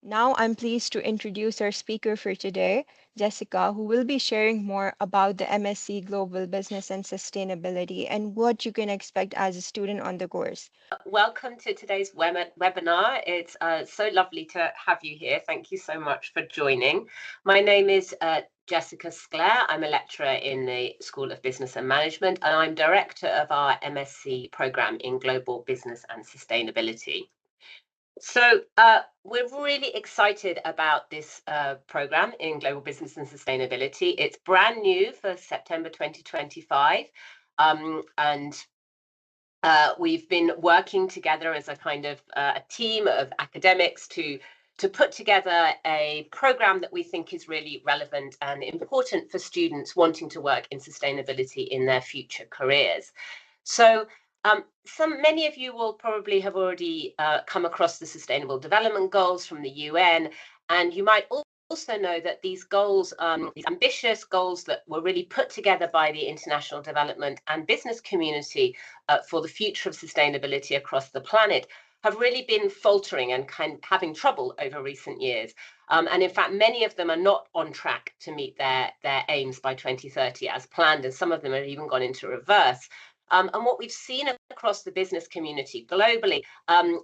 Now I'm pleased to introduce our speaker for today, Jessica, who will be sharing more about the MSc Global Business and Sustainability and what you can expect as a student on the course. Welcome to today's webinar. It's so lovely to have you here. Thank you so much for joining. My name is Jessica Sklair. I'm a lecturer in the School of Business and Management, and I'm director of our MSc program in Global Business and Sustainability. So we're really excited about this program in Global Business and Sustainability. It's brand new for September 2025, and we've been working together as a kind of a team of academics to put together a program that we think is really relevant and important for students wanting to work in sustainability in their future careers. So many of you will probably have already come across the Sustainable Development Goals from the UN, and you might also know that these goals, these ambitious goals that were really put together by the international development and business community for the future of sustainability across the planet, have really been faltering and kind of having trouble over recent years. And in fact, many of them are not on track to meet their aims by 2030 as planned, and some of them have even gone into reverse. And what we've seen across the business community globally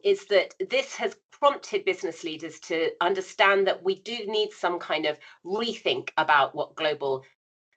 is that this has prompted business leaders to understand that we do need some kind of rethink about what global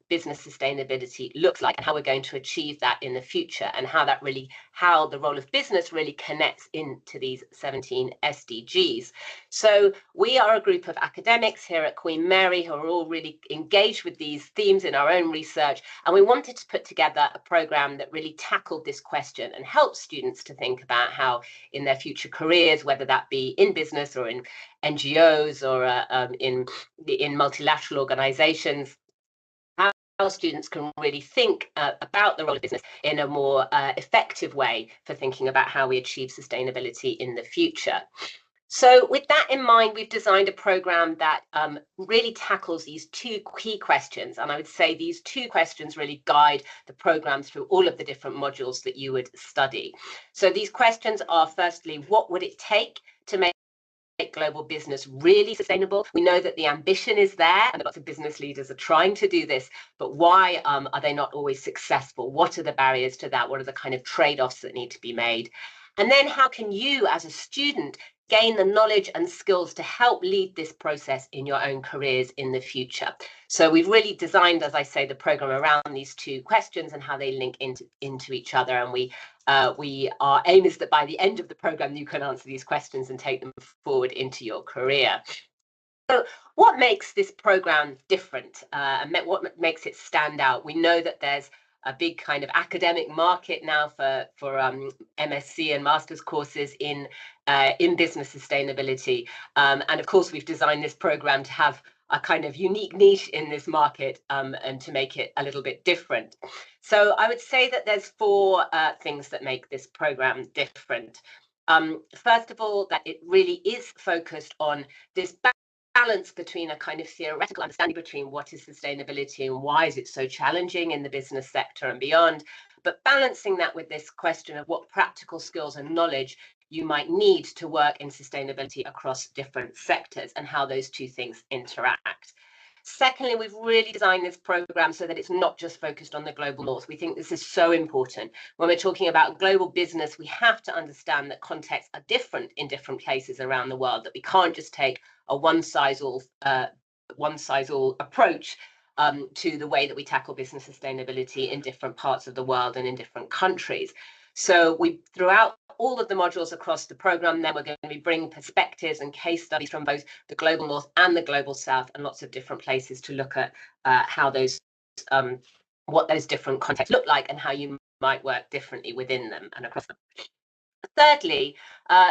business sustainability looks like and how we're going to achieve that in the future, and how the role of business really connects into these 17 SDGs. So we are a group of academics here at Queen Mary who are all really engaged with these themes in our own research, and we wanted to put together a program that really tackled this question and helped students to think about how in their future careers, whether that be in business or in NGOs or in multilateral organizations, how students can really think about the role of business in a more effective way for thinking about how we achieve sustainability in the future. So with that in mind, we've designed a program that really tackles these two key questions. And I would say these two questions really guide the program through all of the different modules that you would study. So these questions are, firstly, what would it take to make global business really sustainable? We know that the ambition is there and lots of business leaders are trying to do this, but why are they not always successful? What are the barriers to that? What are the kind of trade-offs that need to be made? And then how can you as a student gain the knowledge and skills to help lead this process in your own careers in the future? So we've really designed, as I say, the program around these two questions and how they link into each other. And our aim is that by the end of the program, you can answer these questions and take them forward into your career. So what makes this program different and what makes it stand out? We know that there's a big kind of academic market now for MSc and master's courses in business sustainability. And of course, we've designed this program to have a kind of unique niche in this market and to make it a little bit different. So I would say that there's four things that make this program different. First of all, that it really is focused on this balance between a kind of theoretical understanding between what is sustainability and why is it so challenging in the business sector and beyond, but balancing that with this question of what practical skills and knowledge you might need to work in sustainability across different sectors and how those two things interact. Secondly, we've really designed this program so that it's not just focused on the global north. We think this is so important. When we're talking about global business, we have to understand that contexts are different in different places around the world, that we can't just take a one-size-all approach to the way that we tackle business sustainability in different parts of the world and in different countries. So throughout all of the modules across the program, then we're going to be bringing perspectives and case studies from both the global north and the global south, and lots of different places to look at how what those different contexts look like and how you might work differently within them and across them. Thirdly,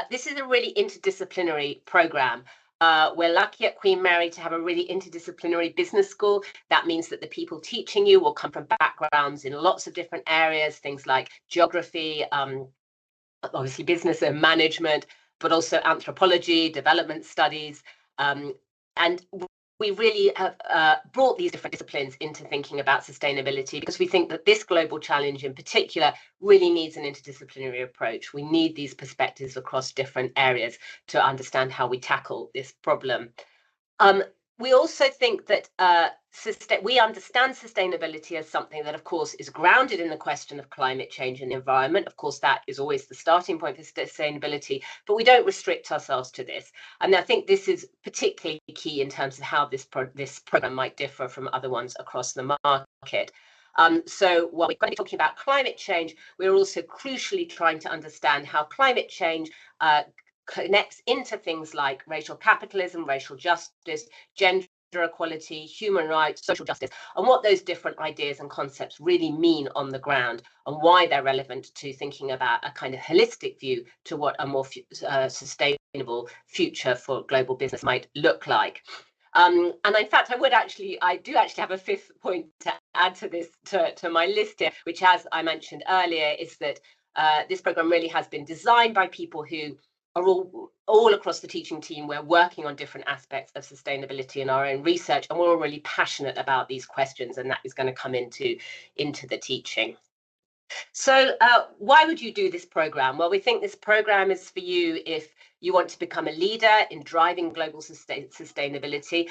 this is a really interdisciplinary program. We're lucky at Queen Mary to have a really interdisciplinary business school. That means that the people teaching you will come from backgrounds in lots of different areas, things like geography, obviously business and management, but also anthropology, development studies. And we really have brought these different disciplines into thinking about sustainability because we think that this global challenge in particular really needs an interdisciplinary approach. We need these perspectives across different areas to understand how we tackle this problem. We also think that we understand sustainability as something that, of course, is grounded in the question of climate change and the environment. Of course, that is always the starting point for sustainability, but we don't restrict ourselves to this. And I think this is particularly key in terms of how this program might differ from other ones across the market. So while we're going to be talking about climate change, we're also crucially trying to understand how climate change connects into things like racial capitalism, racial justice, gender equality, human rights, social justice, and what those different ideas and concepts really mean on the ground and why they're relevant to thinking about a kind of holistic view to what a more sustainable future for global business might look like. And in fact, I do actually have a fifth point to add to this, to my list here, which, as I mentioned earlier, is that this program really has been designed by people who are all across the teaching team. We're working on different aspects of sustainability in our own research, and we're all really passionate about these questions, and that is going to come into the teaching. So why would you do this program? Well, we think this program is for you if you want to become a leader in driving global sustainability.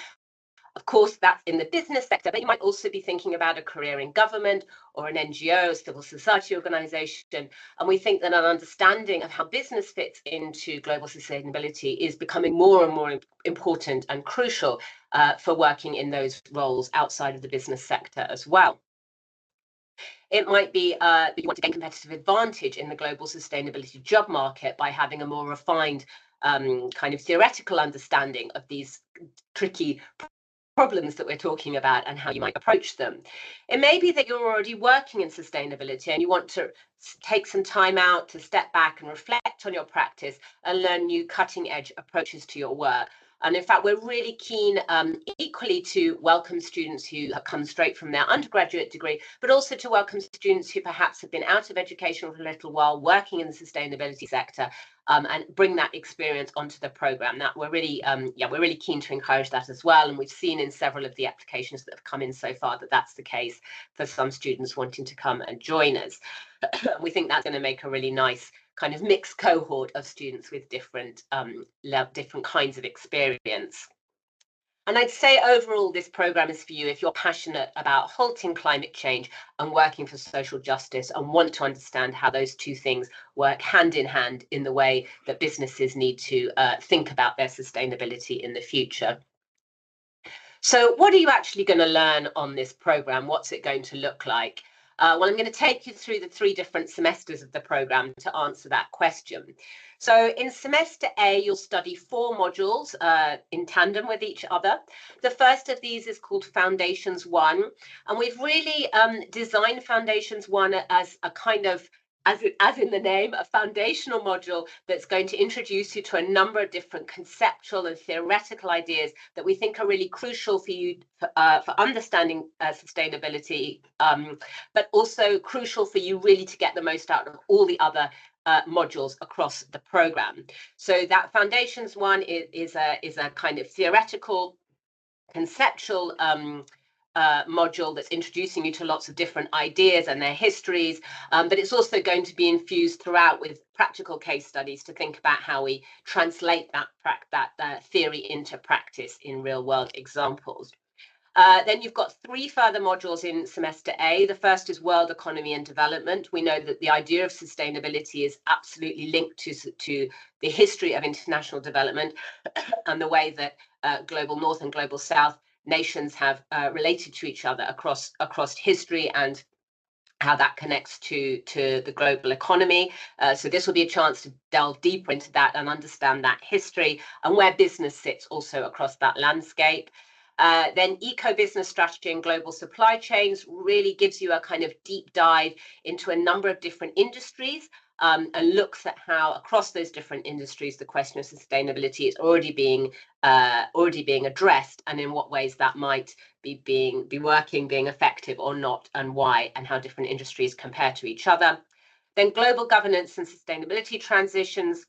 Of course, that's in the business sector, but you might also be thinking about a career in government or an NGO, a civil society organization. And we think that an understanding of how business fits into global sustainability is becoming more and more important and crucial for working in those roles outside of the business sector as well. It might be that you want to gain competitive advantage in the global sustainability job market by having a more refined kind of theoretical understanding of these tricky problems that we're talking about and how you might approach them. It may be that you're already working in sustainability and you want to take some time out to step back and reflect on your practice and learn new cutting edge approaches to your work. And in fact, we're really keen equally to welcome students who have come straight from their undergraduate degree, but also to welcome students who perhaps have been out of education for a little while, working in the sustainability sector, and bring that experience onto the program. That we're really keen to encourage that as well. And we've seen in several of the applications that have come in so far that that's the case for some students wanting to come and join us. We think that's going to make a really nice kind of mixed cohort of students with different kinds of experience. And I'd say overall, this program is for you if you're passionate about halting climate change and working for social justice and want to understand how those two things work hand in hand in the way that businesses need to think about their sustainability in the future. So what are you actually going to learn on this program? What's it going to look like? Well, I'm going to take you through the 3 different semesters of the program to answer that question. So in semester A, you'll study 4 modules in tandem with each other. The first of these is called Foundations 1, and we've really designed Foundations 1 as a kind of, as in the name, a foundational module that's going to introduce you to a number of different conceptual and theoretical ideas that we think are really crucial for you for understanding sustainability, but also crucial for you really to get the most out of all the other modules across the program. So that Foundations 1 is a kind of theoretical, conceptual module that's introducing you to lots of different ideas and their histories, but it's also going to be infused throughout with practical case studies to think about how we translate that theory into practice in real world examples. Then you've got 3 further modules in semester A. The first is World Economy and Development. We know that the idea of sustainability is absolutely linked to the history of international development and the way that global North and global South nations have related to each other across history and how that connects to the global economy. So this will be a chance to delve deeper into that and understand that history and where business sits also across that landscape. Then eco-business strategy and global supply chains really gives you a kind of deep dive into a number of different industries and looks at how across those different industries the question of sustainability is already being addressed, and in what ways that might be working, being effective or not, and why, and how different industries compare to each other. Then global governance and sustainability transitions.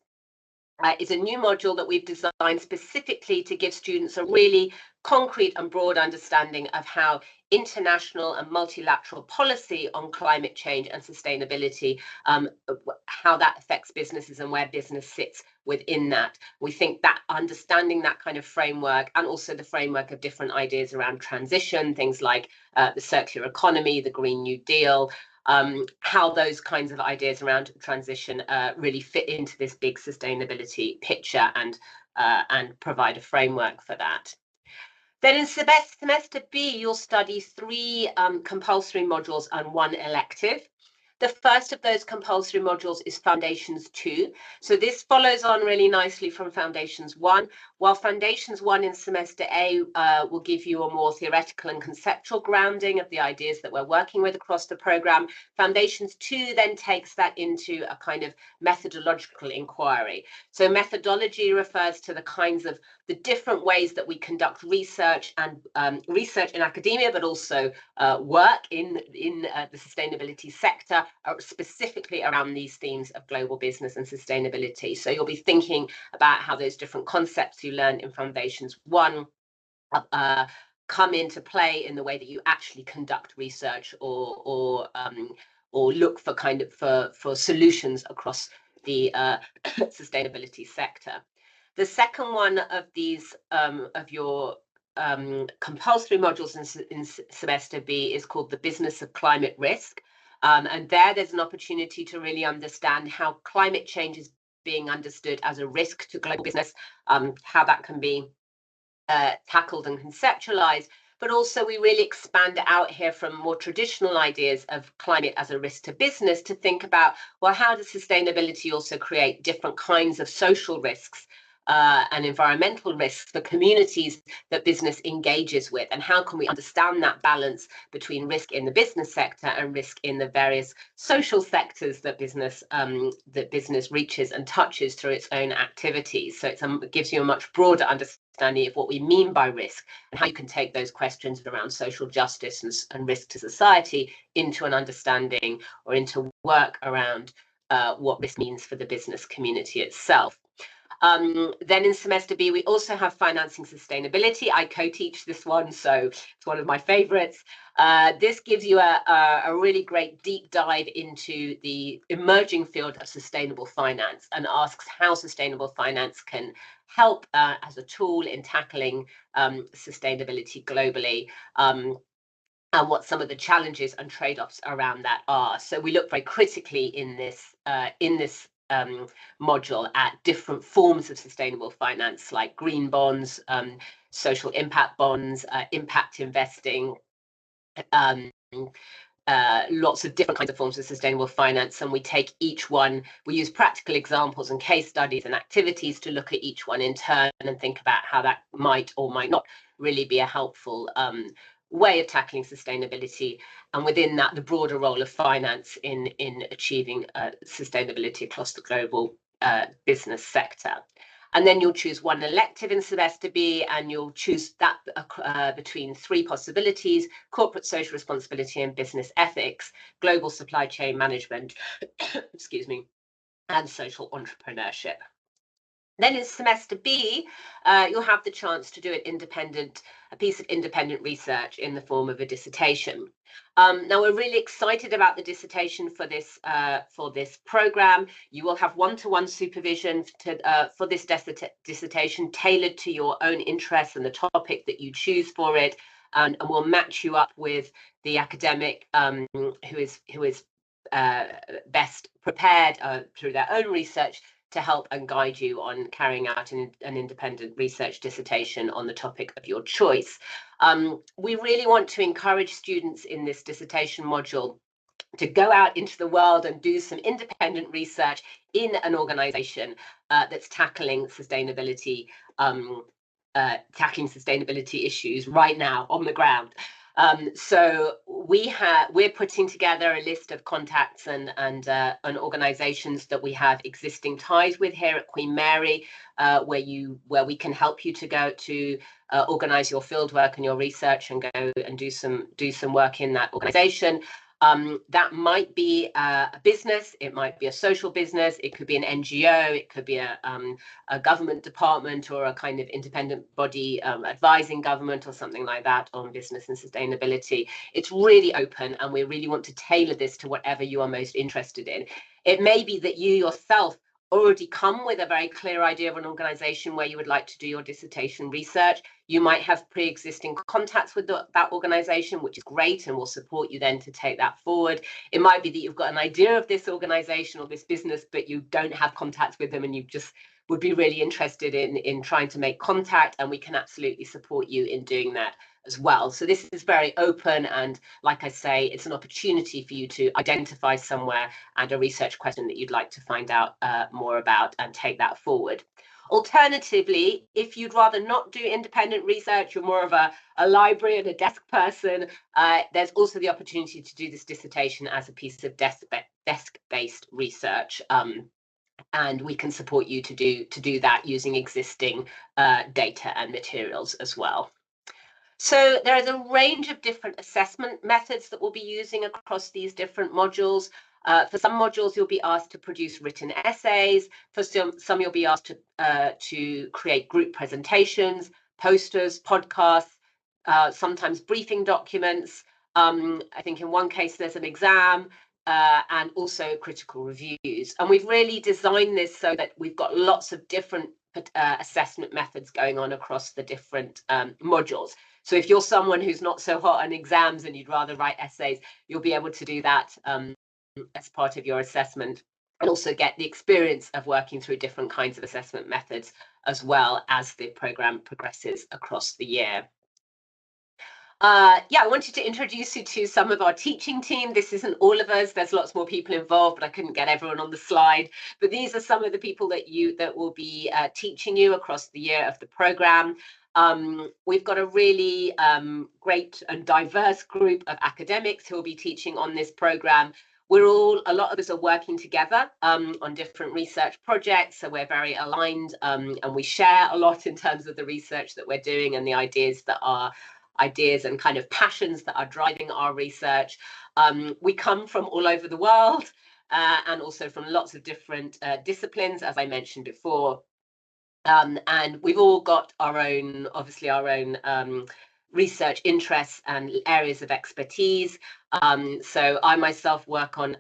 is a new module that we've designed specifically to give students a really concrete and broad understanding of how international and multilateral policy on climate change and sustainability, how that affects businesses and where business sits within that. We think that understanding that kind of framework, and also the framework of different ideas around transition, things like the circular economy, the Green New Deal, how those kinds of ideas around transition really fit into this big sustainability picture, and provide a framework for that. Then in semester B, you'll study 3 compulsory modules and 1 elective. The first of those compulsory modules is Foundations 2. So this follows on really nicely from Foundations 1. While Foundations 1 in semester A will give you a more theoretical and conceptual grounding of the ideas that we're working with across the programme, Foundations 2 then takes that into a kind of methodological inquiry. So methodology refers to the kinds of the different ways that we conduct research, and research in academia, but also work in the sustainability sector, specifically around these themes of global business and sustainability. So you'll be thinking about how those different concepts you learn in Foundations 1 come into play in the way that you actually conduct research, or look for for solutions across the sustainability sector. The second one of these of your compulsory modules in semester B is called the Business of Climate Risk. And there's an opportunity to really understand how climate change is being understood as a risk to global business, how that can be tackled and conceptualized. But also we really expand out here from more traditional ideas of climate as a risk to business to think about, well, how does sustainability also create different kinds of social risks and environmental risks for communities that business engages with, and how can we understand that balance between risk in the business sector and risk in the various social sectors that business reaches and touches through its own activities. So it gives you a much broader understanding of what we mean by risk, and how you can take those questions around social justice and risk to society into an understanding, or into work around what risk means for the business community itself. Then in semester B, we also have financing sustainability. I co-teach this one, so it's one of my favorites. This gives you a really great deep dive into the emerging field of sustainable finance, and asks how sustainable finance can help as a tool in tackling sustainability globally, and what some of the challenges and trade-offs around that are. So we look very critically in this module at different forms of sustainable finance, like green bonds, social impact bonds, impact investing, lots of different kinds of forms of sustainable finance. And we take each one, we use practical examples and case studies and activities to look at each one in turn and think about how that might or might not really be a helpful way of tackling sustainability, and within that the broader role of finance in achieving sustainability across the global business sector. And then you'll choose 1 elective in semester B, and you'll choose that between 3 possibilities: corporate social responsibility and business ethics, global supply chain management, excuse me, and social entrepreneurship. Then in semester B, you'll have the chance to do a piece of independent research in the form of a dissertation. Now we're really excited about the dissertation for this program. You will have one-to-one supervision for this dissertation, tailored to your own interests and the topic that you choose for it, and we'll match you up with the academic who is best prepared through their own research to help and guide you on carrying out an independent research dissertation on the topic of your choice. We really want to encourage students in this dissertation module to go out into the world and do some independent research in an organisation that's tackling sustainability issues right now on the ground. So we're putting together a list of contacts and organisations that we have existing ties with here at Queen Mary, where we can help you to go to organise your fieldwork and your research, and go and do some work in that organisation. That might be a business, it might be a social business, it could be an NGO, it could be a government department or a kind of independent body advising government or something like that on business and sustainability. It's really open, and we really want to tailor this to whatever you are most interested in. It may be that you yourself already come with a very clear idea of an organization where you would like to do your dissertation research. You might have pre-existing contacts with that organization, which is great and will support you then to take that forward. It might be that you've got an idea of this organization or this business, but you don't have contacts with them and you just would be really interested in trying to make contact, and we can absolutely support you in doing that as well. So this is very open, and like I say, it's an opportunity for you to identify somewhere and a research question that you'd like to find out more about and take that forward. Alternatively, if you'd rather not do independent research, you're more of a library and a desk person, there's also the opportunity to do this dissertation as a piece of desk-based research. And we can support you to do that using existing data and materials as well. So there is a range of different assessment methods that we'll be using across these different modules. For some modules, you'll be asked to produce written essays. For some you'll be asked to create group presentations, posters, podcasts, sometimes briefing documents. I think in one case there's an exam, and also critical reviews. And we've really designed this so that we've got lots of different assessment methods going on across the different modules. So if you're someone who's not so hot on exams and you'd rather write essays, you'll be able to do that as part of your assessment, and also get the experience of working through different kinds of assessment methods as well as the programme progresses across the year. Yeah, I wanted to introduce you to some of our teaching team. This isn't all of us. There's lots more people involved, but I couldn't get everyone on the slide. But these are some of the people that will be teaching you across the year of the programme. We've got a really great and diverse group of academics who will be teaching on this programme. A lot of us are working together on different research projects, so we're very aligned, and we share a lot in terms of the research that we're doing and the ideas and kind of passions that are driving our research. We come from all over the world and also from lots of different disciplines, as I mentioned before. And we've all got our own research interests and areas of expertise. So I myself work on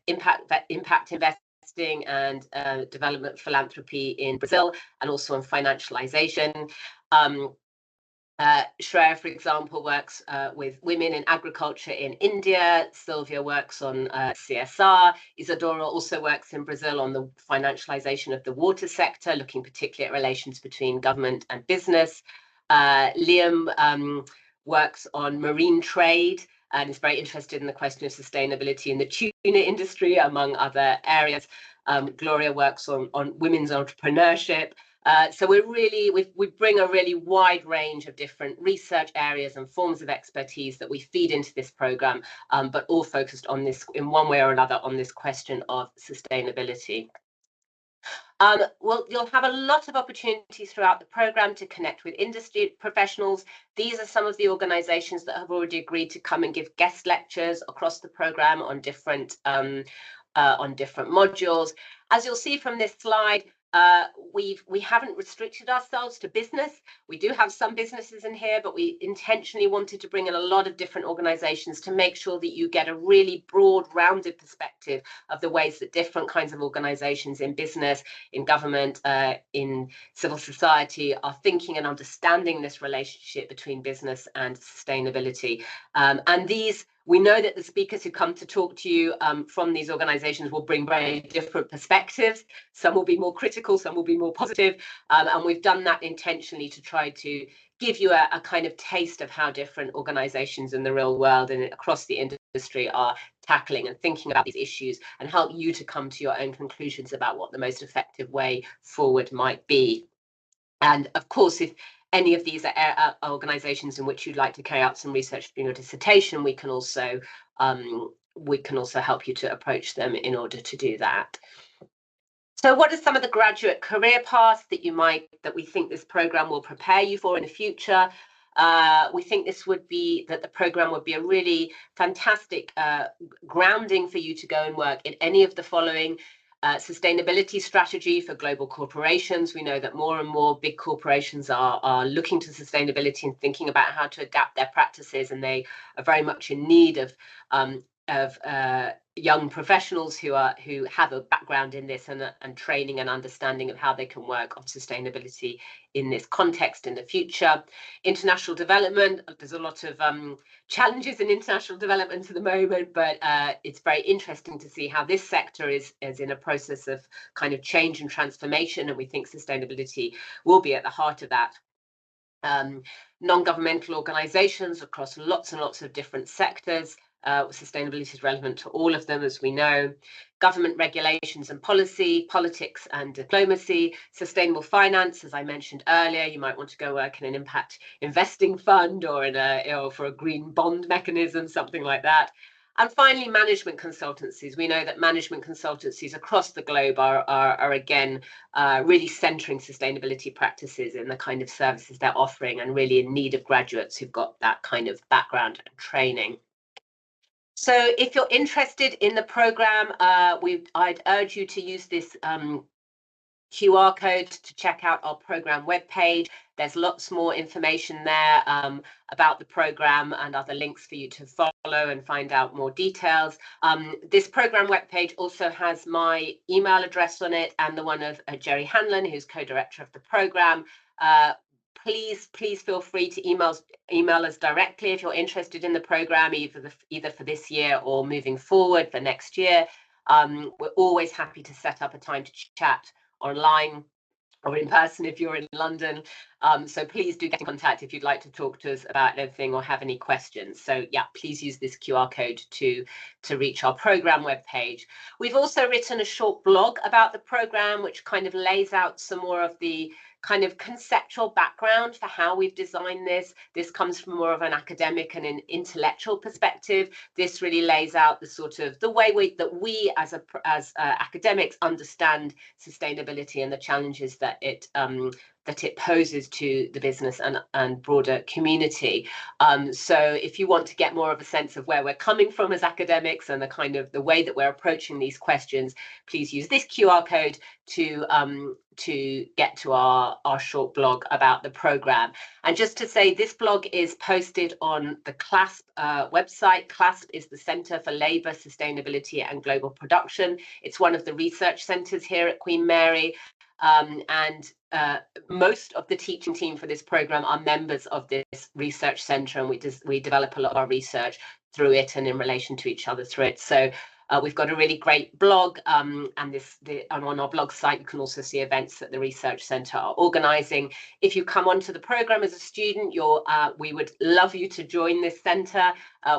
impact investing and development philanthropy in Brazil, and also on financialization. Shreya, for example, works with women in agriculture in India. Sylvia works on CSR. Isadora also works in Brazil on the financialization of the water sector, looking particularly at relations between government and business. Liam works on marine trade and is very interested in the question of sustainability in the tuna industry, among other areas. Gloria works on women's entrepreneurship. So we bring a really wide range of different research areas and forms of expertise that we feed into this programme, but all focused on this in one way or another on this question of sustainability. Well, you'll have a lot of opportunities throughout the programme to connect with industry professionals. These are some of the organisations that have already agreed to come and give guest lectures across the programme on different modules. As you'll see from this slide, we haven't restricted ourselves to business. We do have some businesses in here, but we intentionally wanted to bring in a lot of different organizations to make sure that you get a really broad, rounded perspective of the ways that different kinds of organizations in business, in government, in civil society are thinking and understanding this relationship between business and sustainability. We know that the speakers who come to talk to you from these organizations will bring very different perspectives. Some will be more critical, some will be more positive. And we've done that intentionally to try to give you a kind of taste of how different organizations in the real world and across the industry are tackling and thinking about these issues, and help you to come to your own conclusions about what the most effective way forward might be. And of course, if any of these are organizations in which you'd like to carry out some research during your dissertation, we can also help you to approach them in order to do that. So what are some of the graduate career paths that we think this program will prepare you for in the future? We think that the program would be a really fantastic grounding for you to go and work in any of the following. Sustainability strategy for global corporations. We know that more and more big corporations are looking to sustainability and thinking about how to adapt their practices, and they are very much in need of young professionals who have a background in this and training and understanding of how they can work on sustainability in this context in the future. International development, there's a lot of challenges in international development at the moment, but it's very interesting to see how this sector is in a process of kind of change and transformation, and we think sustainability will be at the heart of that. Non-governmental organizations across lots and lots of different sectors. Sustainability is relevant to all of them, as we know. Government regulations and policy, politics and diplomacy, sustainable finance, as I mentioned earlier. You might want to go work in an impact investing fund or for a green bond mechanism, something like that. And finally, management consultancies. We know that management consultancies across the globe are again really centering sustainability practices in the kind of services they're offering, and really in need of graduates who've got that kind of background and training. So if you're interested in the program, I'd urge you to use this QR code to check out our program webpage. There's lots more information there about the program and other links for you to follow and find out more details. This program webpage also has my email address on it and the one of Jerry Hanlon, who's co-director of the program. Please feel free to email us directly if you're interested in the program, either for this year or moving forward for next year. We're always happy to set up a time to chat online or in person if you're in London. So please do get in contact if you'd like to talk to us about anything or have any questions. So yeah, please use this QR code to reach our program webpage. We've also written a short blog about the program, which kind of lays out some more of the kind of conceptual background for how we've designed this. This comes from more of an academic and an intellectual perspective. This really lays out the sort of the way that we as academics understand sustainability and the challenges that it poses to the business and broader community. So if you want to get more of a sense of where we're coming from as academics and the kind of the way that we're approaching these questions, please use this QR code to get to our short blog about the program. And just to say, this blog is posted on the CLASP website. CLASP is the Centre for Labour, Sustainability and Global Production. It's one of the research centres here at Queen Mary. And most of the teaching team for this program are members of this research centre, and we develop a lot of our research through it and in relation to each other through it. So we've got a really great blog, and on our blog site you can also see events that the research centre are organising. If you come onto the programme as a student, we would love you to join this centre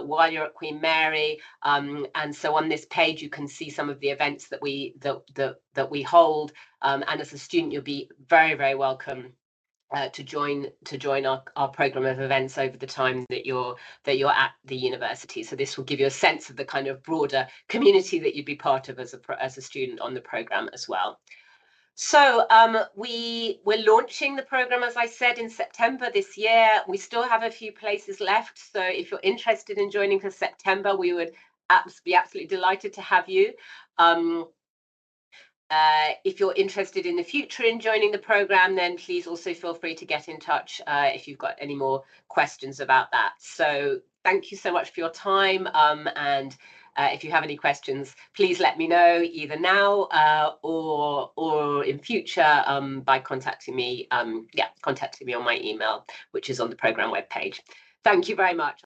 while you're at Queen Mary. And so on this page you can see some of the events that we hold, and as a student you'll be very, very welcome to join our program of events over the time that you're at the university. So this will give you a sense of the kind of broader community that you'd be part of as a student on the program as well. So we're launching the program, as I said, in September this year. We still have a few places left, so if you're interested in joining for September, we would be absolutely delighted to have you. If you're interested in the future in joining the program, then please also feel free to get in touch if you've got any more questions about that. So thank you so much for your time, and if you have any questions, please let me know either now or in future by contacting me on my email, which is on the program webpage. Thank you very much.